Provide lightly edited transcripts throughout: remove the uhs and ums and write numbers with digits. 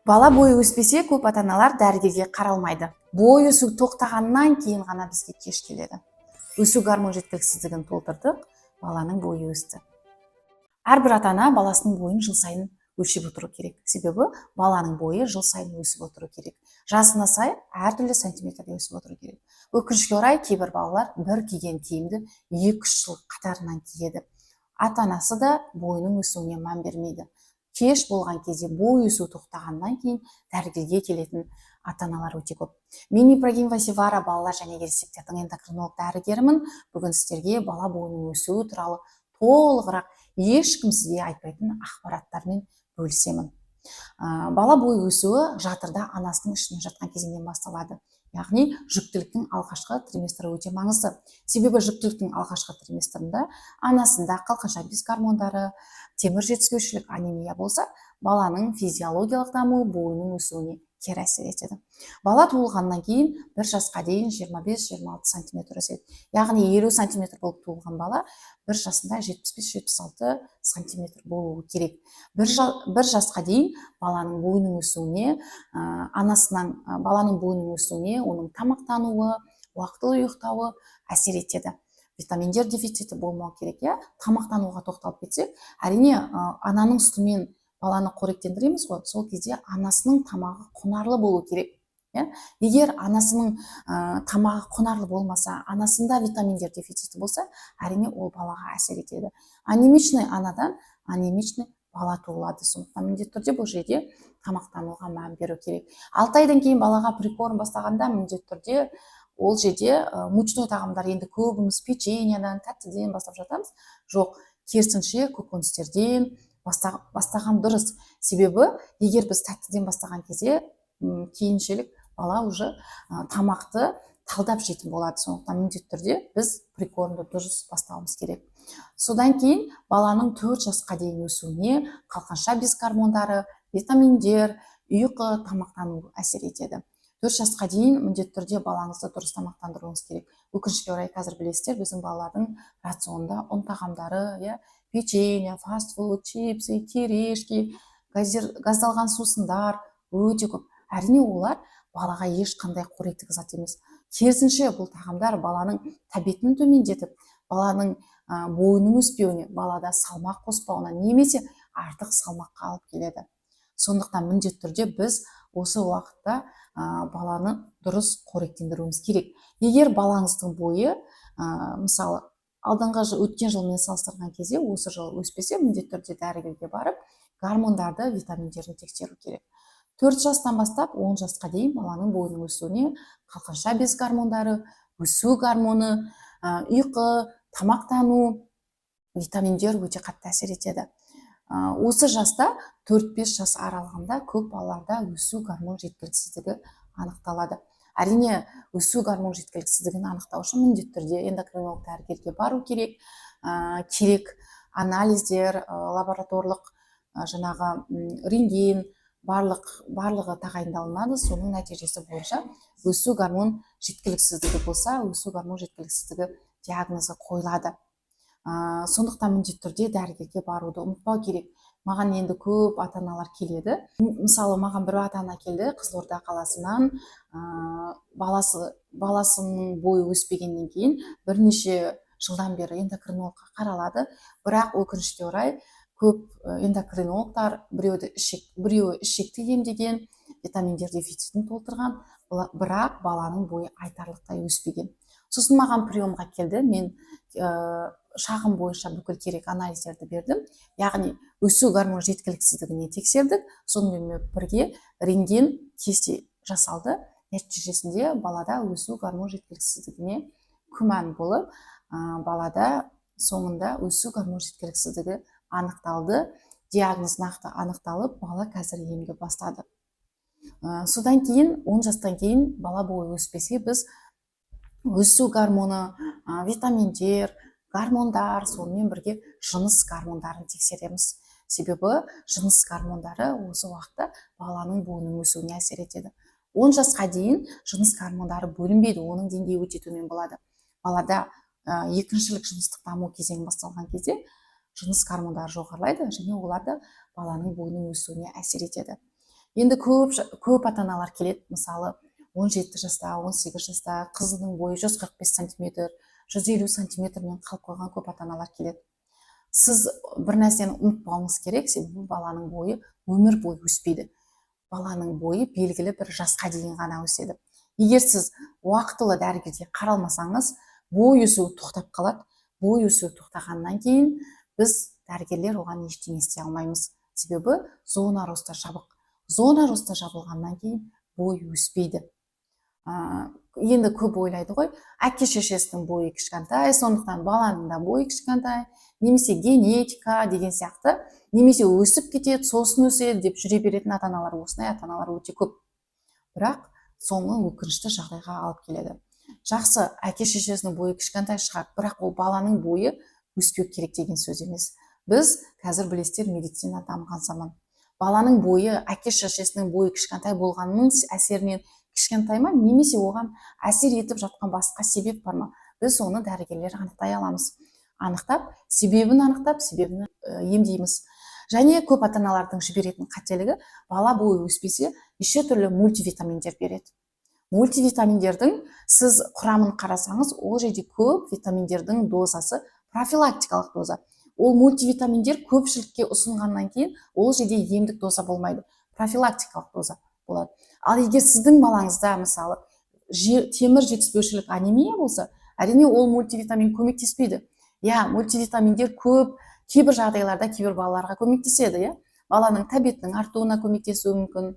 Бала бойы өспесе, көп ата-аналар дәрігерге қаралмайды. Бой өсу тоқтағаннан кейін ғана бізге кеш келеді. Өсу гормон жеткіліксіздігін толтырдық, баланың бойы өсті. Әрбір ата-ана баласының бойын жыл сайын өлшеп отыру керек. Себебі баланың бойы жыл сайын өсіп отыру керек. Жасына сай әртүрлі сантиметрде өсіп отыру керек. Өкінішке орай кейбір балалар бір киген киімді 2-3 жыл қатарынан киеді. Ата-анасы да бойының өсуіне мән бермейді. Кеш болған кезде бой өсу тоқтағаннан кейін дәрігерге келетін ата-аналар өте көп. Мен Ибрагим Васивара, балалар және ересектердің эндокринолог дәрігерімін. Бүгін сіздерге бала бойының өсуі туралы толығырақ ешкім сізге айтпайтын ақпараттармен бөлісемін. Бала бойы өсуі жатырда анасының ішіне жатқан кезеңнен басталады. Яғни жүктіліктің алғашқы триместрі өте маңызды. Себебі жүктіліктің алғашқы триместрінде анасында қалқанша без гормондары, темір жетіспеушілік, анемия болса, баланың физиологиялық дамуы бойының өсуіне кері әсер етеді. Бала туылғаннан кейін 1 жасқа дейін 25-26 сантиметр өседі. Яғни 50 сантиметр болып туылған бала 1 жасында 75-76 сантиметр болуы керек. 1 жасқа дейін баланың бойының өсуіне, баланың бойының өсуіне, оның тамақтануы, уақытылы ұйықтауы әсер етеді. Витаминдер дефициті болмау керек. Тамақтануға тоқталып кетсек, әрине ананың сүтімен баланы қоректендіреміз ғой, сол кезде анасының тамағы құнарлы болу керек. Егер анасының тамағы құнарлы болмаса, анасында витаминдер дефициті болса, әрине ол балаға әсер етеді. Анемичный анадан анемичный бала туылады. Сондықтан міндетті түрде бұл жерде тамақтануға мән беру керек. 6 айдан кейін балаға прикорм бастағанда міндетті түрде ол жерде мучной тағамдар, енді көбіміз печеньеден, тәттіден бастап жатамыз. Жоқ, керісінше көкөністерден бастаған дұрыс. Себебі егер біз тәттіден бастаған кезде кейіншелік бала уже тамақты талдап жейтін болады. Сондықтан міндетті түрде біз прикормды дұрыс бастауымыз керек. Содан кейін баланың 4 жасқа дейін өсуіне қалқанша без гормондары, витаминдер, ұйқы, тамақтану әсер етеді. 4 жасқа дейін міндетті түрде балаңызды дұрыс тамақтандыруыңыз керек. Өкінішке орай қазір білесіздер, біздің балалардың рационында ұн тағамдары, печенье, фастфуд, чипсы, терешки, газдалған сусындар өте көп. Әрине олар балаға ешқандай қоректік зат емес. Керісінше бұл тағамдар баланың тәбетін төмендетіп, баланың бойының өспеуіне, балада салмақ қоспауына немесе артық салмаққа алып келеді. Сондықтан міндетті түрде біз осы уақытта баланы дұрыс қоректендіруіміз керек. Егер балаңыздың бойы, мысалы, алдыңғы өткен жылмен салыстырған кезде осы жыл өспесе, міндетті түрде дәрігерге барып, гормондарды, витаминдерді тексеру керек. 4 жастан бастап 10 жасқа дейін баланың бойының өсуіне қалқанша без гормондары, өсу гормоны, ұйқы, тамақтану, витаминдер өте қатты әсер етеді. Осы жаста 4-5 жас аралығында көп балаларда өсу гормон жеткіліксіздігі анықталады. Әрине, өсу гормон жеткіліксіздігін анықтау үшін міндетті түрде эндокринолог дәрігерге бару керек. Керек анализдер, лабораторлық рентген, барлығы тағайындалынады. Соның нәтижесі бойынша өсу гормон жеткіліксіздігі болса, өсу гормон жеткіліксіздігі диагнозы қойылады. Сондықтан міндетті түрде дәрігерге баруды ұмытпау керек. Маған енді көп ата-аналар келеді. Мысалы, маған бір ата-ана келді Қызылорда қаласынан, баласының бойы өспегеннен кейін бірнеше жылдан бері эндокринологқа қаралады. Бірақ өкінішке орай көп эндокринологтар біреуі ішекті емдеген, витаминдер дефицитін толтырған, бірақ баланың бойы айтарлықтай өспеген. Сосын маған приемға келді, мен шағым бойынша бүкіл керек анализдерді бердім. Яғни өсу гормон жеткіліксіздігіне тексердік. Сонымен бірге рентген кесте жасалды. Нәтижесінде балада өсу гормон жеткіліксіздігіне күмән болып, балада соңында өсу гормон жеткіліксіздігі анықталды. Диагноз нақты анықталып, бала қазір емге бастады. Содан кейін 10 жастан кейін бала бойы өспесе, біз өсу гормоны, витаминдер, гормондар, сонымен бірге жыныс гормондарын тексереміз. Себебі жыныс гормондары осы уақытта баланың бойының өсуіне әсер етеді. 10 жасқа дейін жыныс гормондары бөлінбейді, оның деңгейі өте төмен болады. Балада екіншілік жыныстық даму кезеңі басталған кезде жыныс гормондары жоғарылайды және олар да баланың бойының өсуіне әсер етеді. Енді көп ата-аналар келеді, мысалы 17 жаста, 18 жаста қызының бойы 145 сантиметр, 150 сантиметрмен қалып қойған көп ата-аналар келеді. Сіз бір нәрсені ұмытпауыңыз керек, себебі баланың бойы өмір бойы өспейді. Баланың бойы белгілі бір жасқа дейін ғана өседі. Егер сіз уақытылы дәрігерге қаралмасаңыз, бой өсуі тоқтап қалады. Бой өсуі тоқтағаннан кейін біз дәрігерлер оған ештеңе істей алмаймыз. Себебі зона роста жабық. Зона роста жабылғаннан кейін бой өспейді. Енді көп ойлайды ғой, әке шешесінің бойы кішкентай, сондықтан баланың да бойы кішкентай, немесе генетика деген сияқты, немесе өсіп кетеді, сосын өседі деп жүре беретін ата-аналар, осындай ата-аналар өте көп. Бірақ соңы өкінішті жағдайға алып келеді. Жақсы, әке шешесінің бойы кішкентай шығар, бірақ ол баланың бойы өспеу керек деген сөз емес. Біз қазір білесіздер, медицина дамыған заман. Баланың бойы әке шешесінің бойы кішкентай болғанның әсерінен кішкентай ма, немесе оған әсер етіп жатқан басқа себеп бар ма? Біз оны дәрігерлер анықтай аламыз. Анықтап, себебін емдейміз. Және көп ата-аналардың жіберетін қателігі, бала бойы өспесе, неше түрлі мультивитаминдер береді. Мультивитаминдердің сіз құрамын қарасаңыз, ол жерде көп витаминдердің дозасы профилактикалық доза. Ол мультивитаминдер көпшілікке ұсынғаннан кейін ол жерде емдік доза болмайды, профилактикалық доза болады. Ал егер сіздің балаңызда мысалы темір жетіспеушілік анемия болса, әрине ол мультивитамин көмектеспейді. Мультивитаминдер көп кейбір жағдайларда кейбір балаларға көмектеседі. Баланың тәбетінің артуына көмектесуі мүмкін,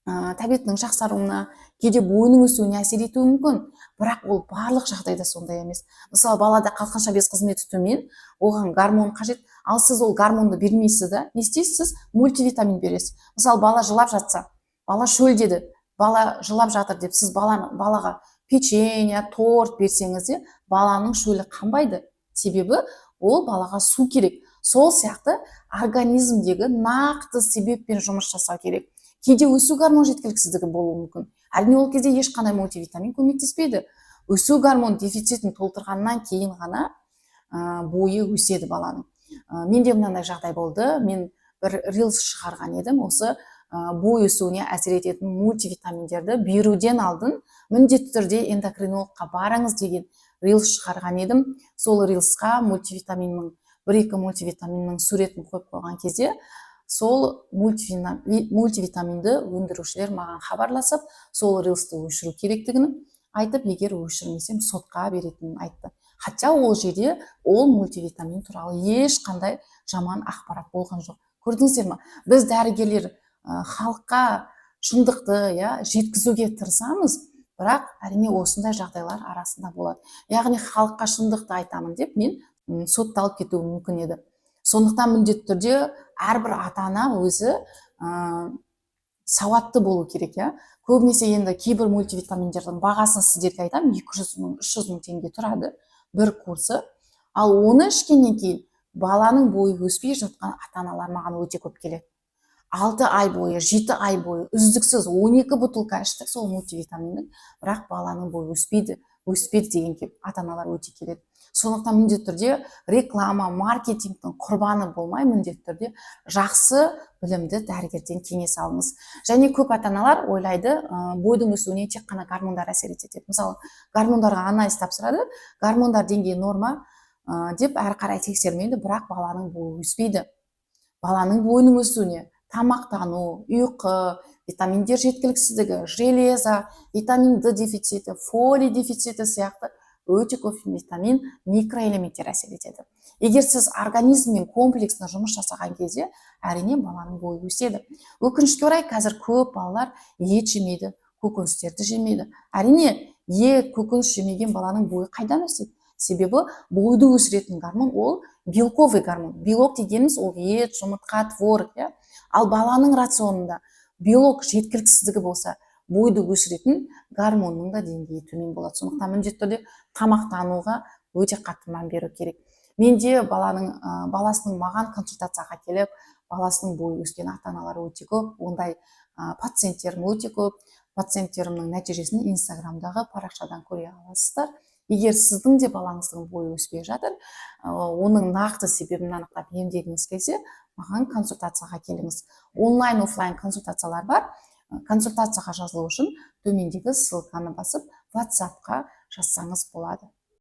тәбетінің жақсаруына, кейде бойының өсуіне әсер етуі мүмкін. Бірақ ол барлық жағдайда сондай емес. Мысалы, балада қалқанша без қызметі төмен, оған гормон қажет, ал сіз ол гормонды бермейсіз да, не істейсіз? Мультивитамин бересіз. Мысалы, бала жылап жатса, бала шөлдеді, бала жылап жатыр деп сіз балаға печенье, торт берсеңіз де, баланың шөлі қанбайды. Себебі ол балаға су керек. Сол сияқты организмдегі нақты себеппен жұмыс жасау керек. Кейде өсу гормон жеткіліксіздігі болуы мүмкін. Әрине ол кезде ешқандай мультивитамин көмектеспейді. Өсу гормон дефицитін толтырғаннан кейін ғана бойы өседі баланың. Менде мынандай жағдай болды. Мен бір рилс шығарған едім. Осы бой өсуіне әсер ететін мультивитаминдерді беруден алдын міндетті түрде эндокринологқа барыңыз деген рилс шығарған едім. Сол рилсқа бір-екі мультивитаминнің суретін қойып қойған кезде, сол мультивитаминді өндірушілер маған хабарласып, сол рилсті өшіру керектігін айтып, егер өшірмесем сотқа беретінін айтты. Хотя ол жерде ол мультивитамин туралы ешқандай жаман ақпарат болған жоқ. Көрдіңіздер ме? Біз дәрігерлер халыққа шындықты жеткізуге тырысамыз, бірақ әрине осындай жағдайлар арасында болады. Яғни халыққа шындықты айтамын деп мен сотталып кетуі мүмкін еді. Сондықтан міндетті түрде әрбір ата-ана өзі сауатты болу керек. Көбінесе енді кейбір мультивитаминдердің бағасын сіздерге айтамын, 200 мың, 300 мың теңге тұрады бір курсы. Ал оны ішкеннен кейін баланың бойы өспей жатқан ата-аналар маған өте көп келеді. 6 ай бойы, 7 ай бойы үздіксіз 12 бутылка іштік сол мультивитаминнің, бірақ баланың бойы өспейді деген ата-аналар өте келеді. Сондықтан міндетті түрде реклама, маркетингтің құрбаны болмай, міндетті түрде жақсы білімді дәрігерден кеңес алыңыз. Және көп ата-аналар ойлайды, бойдың өсуіне тек қана гормондар әсер етеді. Мысалы, гормондарға анализ тапсырады, гормондар деңгейі норма деп әрі қарай тексермейді, бірақ баланың бойы өспейді. Баланың бойының өсуіне тамақтану, ұйқы, витаминдер жеткіліксіздігі, железа, витамин D дефициті, фолий дефициті сияқты өте көп витамин, микроэлементтер әсер етеді. Егер сіз организммен комплексно жұмыс жасаған кезде, әрине баланың бойы өседі. Өкінішке орай, қазір көп балалар ет жемейді, көкөністерді жемейді. Әрине, көкөніс жемеген баланың бойы қайдан өседі? Себебі бойды өсіретін гормон ол белковый гормон. Белок дегеніміз ол ет, жұмыртқа, творог. Ал баланың рационында белок жеткіліксіздігі болса, бойды өсіретін гормонның да деңгейі төмен болады. Сондықтан міндетті түрде тамақтануға өте қатты мән беру керек. Менде баласының маған консультацияға келіп, баласының бойы өскен ата-аналар өте көп, ондай пациенттерім өте көп. Пациенттерімнің нәтижесін инстаграмдағы парақшадан көре аласыздар. Егер сіздің де балаңыздың бойы өспей жатыр, оның нақты себебін анықтап емдегіңіз келсе, маған консультацияға келіңіз. Онлайн, офлайн консультациялар бар. Консультацияға жазылу үшін төмендегі ссылканы басып WhatsApp-қа жазсаңыз болады.